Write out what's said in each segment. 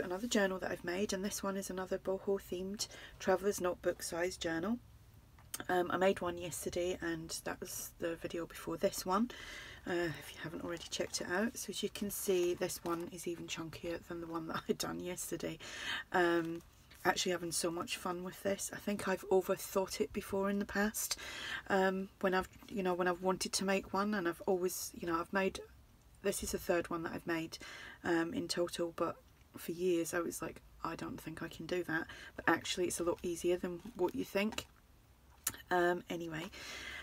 Another journal that I've made, and this one is another boho themed traveller's notebook size journal. I made one yesterday and that was the video before this one, if you haven't already checked it out. So as you can see, this one is even chunkier than the one that I'd done yesterday. Actually having so much fun with this. I think I've overthought it before in the past, when I've wanted to make one, and I've always, I've made, this is the third one that I've made in total, but for years I was like, I don't think I can do that, but actually it's a lot easier than what you think. Anyway,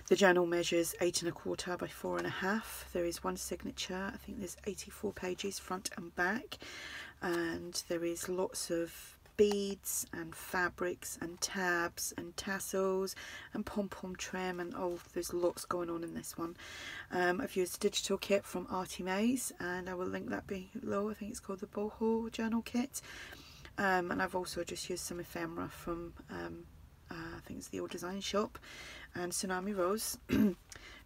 the journal measures 8 1/4 by 4 1/2. There is one signature. I think there's 84 pages front and back, and there is lots of beads and fabrics and tabs and tassels and pom-pom trim, and oh, there's lots going on in this one. I've used a digital kit from ARTYmaze, and I will link that below. I think it's called the Boho journal kit, and I've also just used some ephemera from I think it's the Old Design Shop, and Tsunami Rose.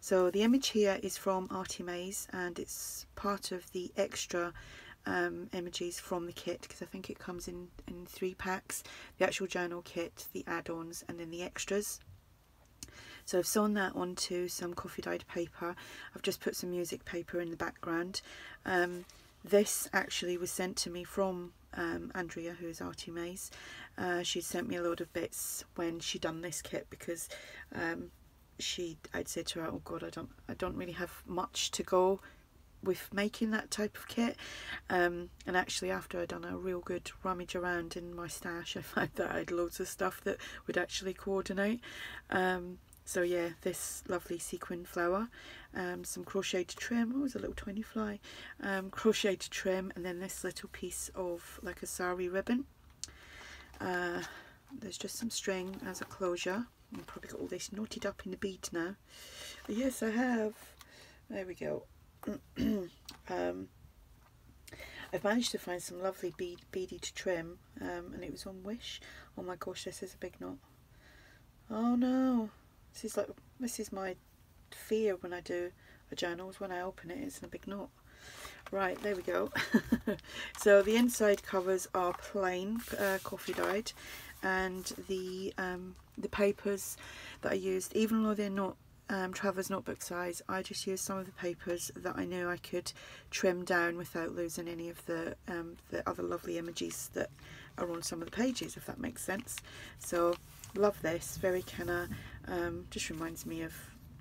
So the image here is from ARTYmaze, and it's part of the extra images from the kit, because I think it comes in 3 packs: the actual journal kit, the add-ons, and then the extras. So I've sewn that onto some coffee dyed paper. I've just put some music paper in the background. This actually was sent to me from Andrea, who is ARTYmaze. She sent me a load of bits when she done this kit, because I'd said to her, oh god, I don't really have much to go with making that type of kit, and actually after I'd done a real good rummage around in my stash, I found that I had loads of stuff that would actually coordinate. So yeah, this lovely sequin flower, some crocheted trim, oh, there's a little tiny fly, crocheted trim, and then this little piece of like a sari ribbon. There's just some string as a closure. I've probably got all this knotted up in the beads now. But yes, I have. There we go. I've managed to find some lovely beaded trim, and it was on Wish. Oh my gosh, this is a big knot. Oh no, this is my fear when I do a journal, is when I open it, it's in a big knot. Right, there we go. So the inside covers are plain coffee dyed, and the papers that I used, even though they're not traveller's notebook size, I just used some of the papers that I knew I could trim down without losing any of the other lovely images that are on some of the pages, if that makes sense. So love this, very kind of just reminds me of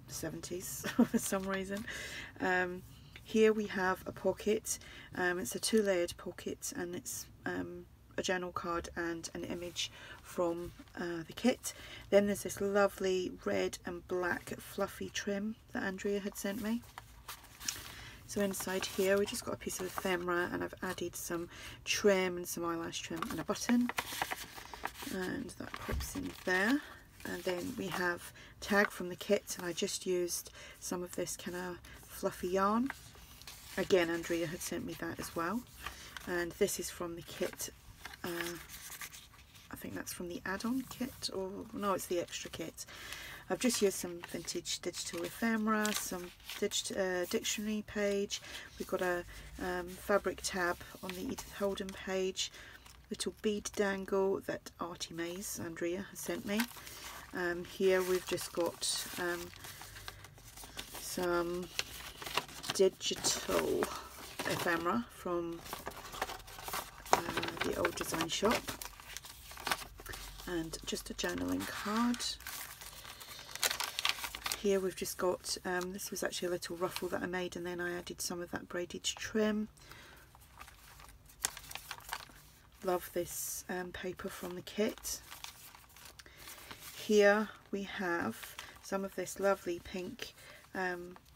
the 70s for some reason. Here we have a pocket. It's a 2-layered pocket, and it's a journal card and an image from the kit. Then there's this lovely red and black fluffy trim that Andrea had sent me. So inside here we just got a piece of ephemera, and I've added some trim and some eyelash trim and a button, and that pops in there. And then we have tag from the kit, and I just used some of this kind of fluffy yarn. Again, Andrea had sent me that as well. And this is from the kit. I think that's from the add-on kit, or no, it's the extra kit. I've just used some vintage digital ephemera, some dictionary page. We've got a fabric tab on the Edith Holden page, little bead dangle that ARTYmaze, Andrea, has sent me. Here we've just got some digital ephemera from the Old Design Shop, and just a journaling card. Here we've just got, this was actually a little ruffle that I made, and then I added some of that braided trim. Love this paper from the kit. Here we have some of this lovely pink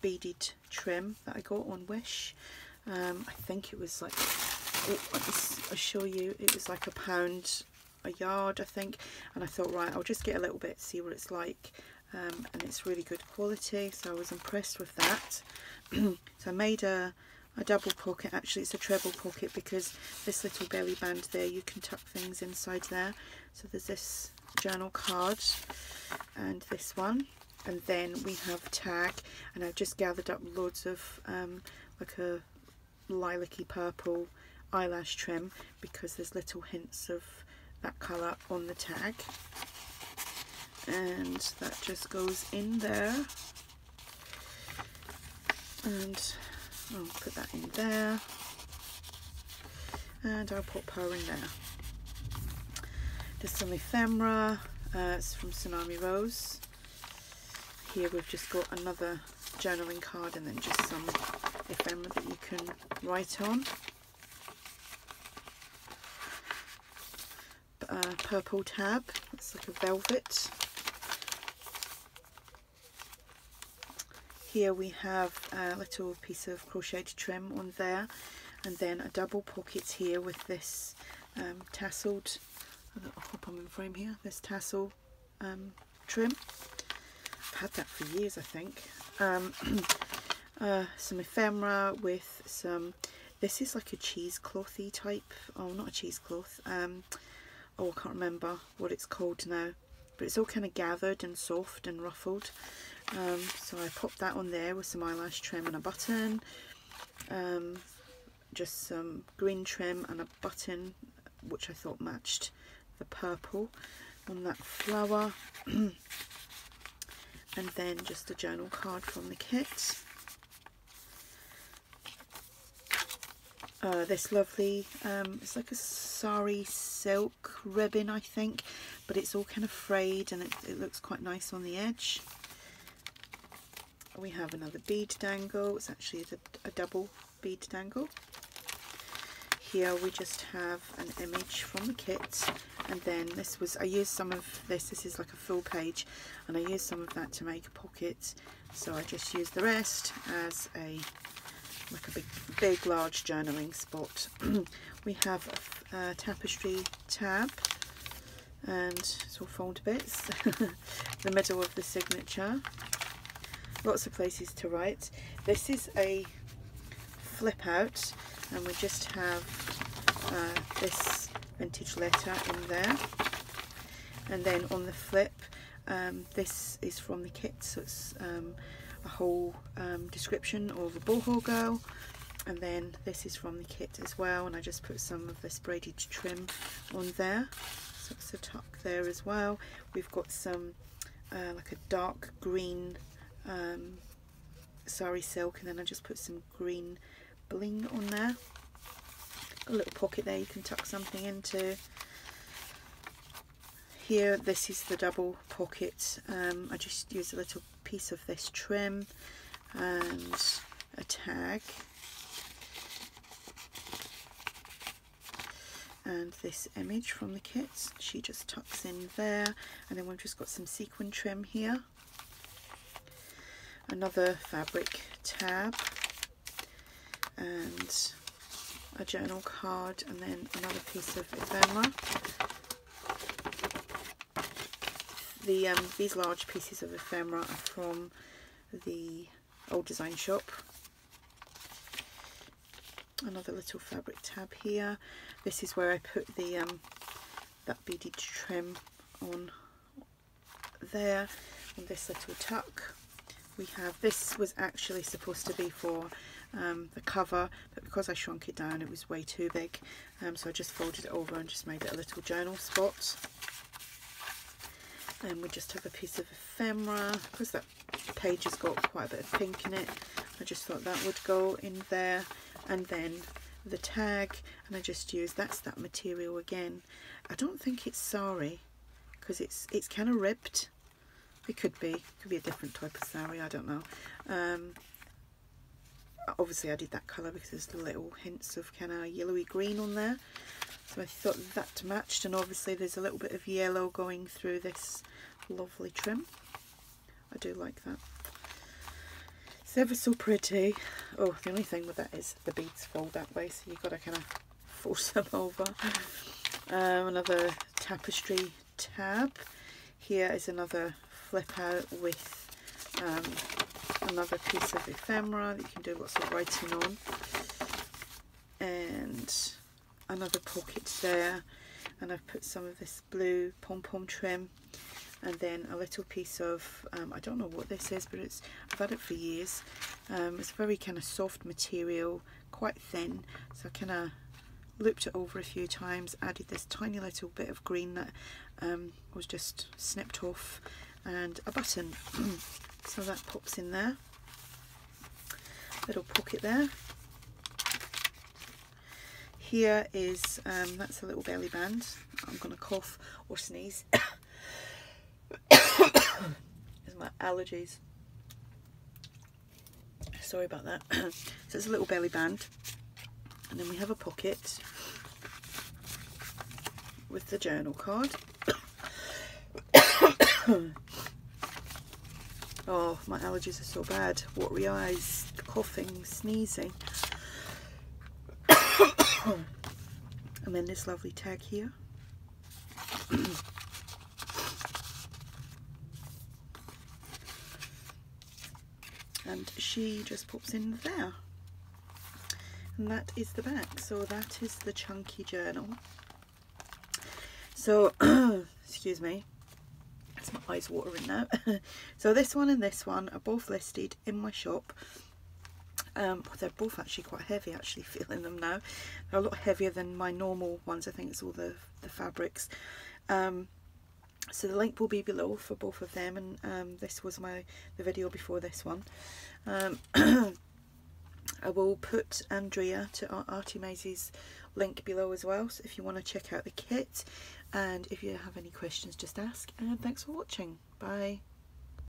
beaded trim that I got on Wish. I think it was like, I'll show you, it was like £1 a yard, I think, and I thought, right, I'll just get a little bit, see what it's like, and it's really good quality, so I was impressed with that. So I made a double pocket. Actually it's a treble pocket, because this little belly band there, you can tuck things inside there. So there's this journal card and this one, and then we have tag, and I've just gathered up loads of like a lilac-y purple eyelash trim because there's little hints of that colour on the tag, and that just goes in there, and I'll put that in there, and I'll pop her in there. Just some ephemera, it's from Tsunami Rose. Here we've just got another journaling card and then just some ephemera that you can write on. Purple tab, it's like a velvet. Here we have a little piece of crocheted trim on there, and then a double pocket here with this tasseled, I'll hop on in frame here, this tassel trim. I've had that for years, I think. Some ephemera with some, this is like a cheeseclothy type, oh not a cheesecloth, oh I can't remember what it's called now, but it's all kind of gathered and soft and ruffled. So I popped that on there with some eyelash trim and a button, just some green trim and a button which I thought matched the purple on that flower, and then just a journal card from the kit. This lovely, it's like a sari silk ribbon I think, but it's all kind of frayed and it looks quite nice on the edge. We have another bead dangle, it's actually a double bead dangle. Here we just have an image from the kit, and then this was, I used some of this is like a full page, and I used some of that to make a pocket, so I just used the rest as a like a big large journaling spot. We have a tapestry tab, and it's all fold to bits. The middle of the signature, lots of places to write. This is a flip out, and we just have this vintage letter in there, and then on the flip, this is from the kit, so it's a whole description of a boho girl, and then this is from the kit as well, and I just put some of this braided trim on there, so it's a tuck there as well. We've got some like a dark green sari silk, and then I just put some green bling on there. A little pocket there you can tuck something into. Here, this is the double pocket. I just used a little piece of this trim and a tag, and this image from the kit. She just tucks in there, and then we've just got some sequin trim here. Another fabric tab, and a journal card, and then another piece of ephemera. These large pieces of ephemera are from the old design shop. Another little fabric tab here. This is where I put the that beaded trim on there, on this little tuck. We have, this was actually supposed to be for the cover, but because I shrunk it down it was way too big, so I just folded it over and just made it a little journal spot. And we just have a piece of ephemera, because that page has got quite a bit of pink in it, I just thought that would go in there. And then the tag, and I just used, that's that material again. I don't think it's sari, because it's kind of ribbed. It could be a different type of sari, I don't know. Obviously I did that colour because there's little hints of kind of yellowy green on there, so I thought that matched, and obviously there's a little bit of yellow going through this lovely trim. I do like that. It's ever so pretty. Oh, the only thing with that is the beads fold that way, so you've got to kind of force them over. Another tapestry tab. Here is another flip out with another piece of ephemera that you can do lots of writing on, and another pocket there, and I've put some of this blue pom-pom trim, and then a little piece of I don't know what this is, but I've had it for years. It's a very kind of soft material, quite thin, so I kind of looped it over a few times, added this tiny little bit of green that was just snipped off, and a button. So that pops in there, little pocket there. Here is, that's a little belly band. I'm going to cough or sneeze. It's my allergies. Sorry about that. So it's a little belly band. And then we have a pocket with the journal card. Oh, my allergies are so bad. Watery eyes, coughing, sneezing. And then this lovely tag here. And she just pops in there. And that is the back. So that is the chunky journal. So, excuse me. That's my eyes watering now. So this one and this one are both listed in my shop. They're both actually quite heavy, actually feeling them now. They're a lot heavier than my normal ones. I think it's all the fabrics. So the link will be below for both of them, and this was the video before this one. I will put Andrea to ARTYmaze's link below as well, so if you want to check out the kit, and if you have any questions, just ask. And thanks for watching. Bye.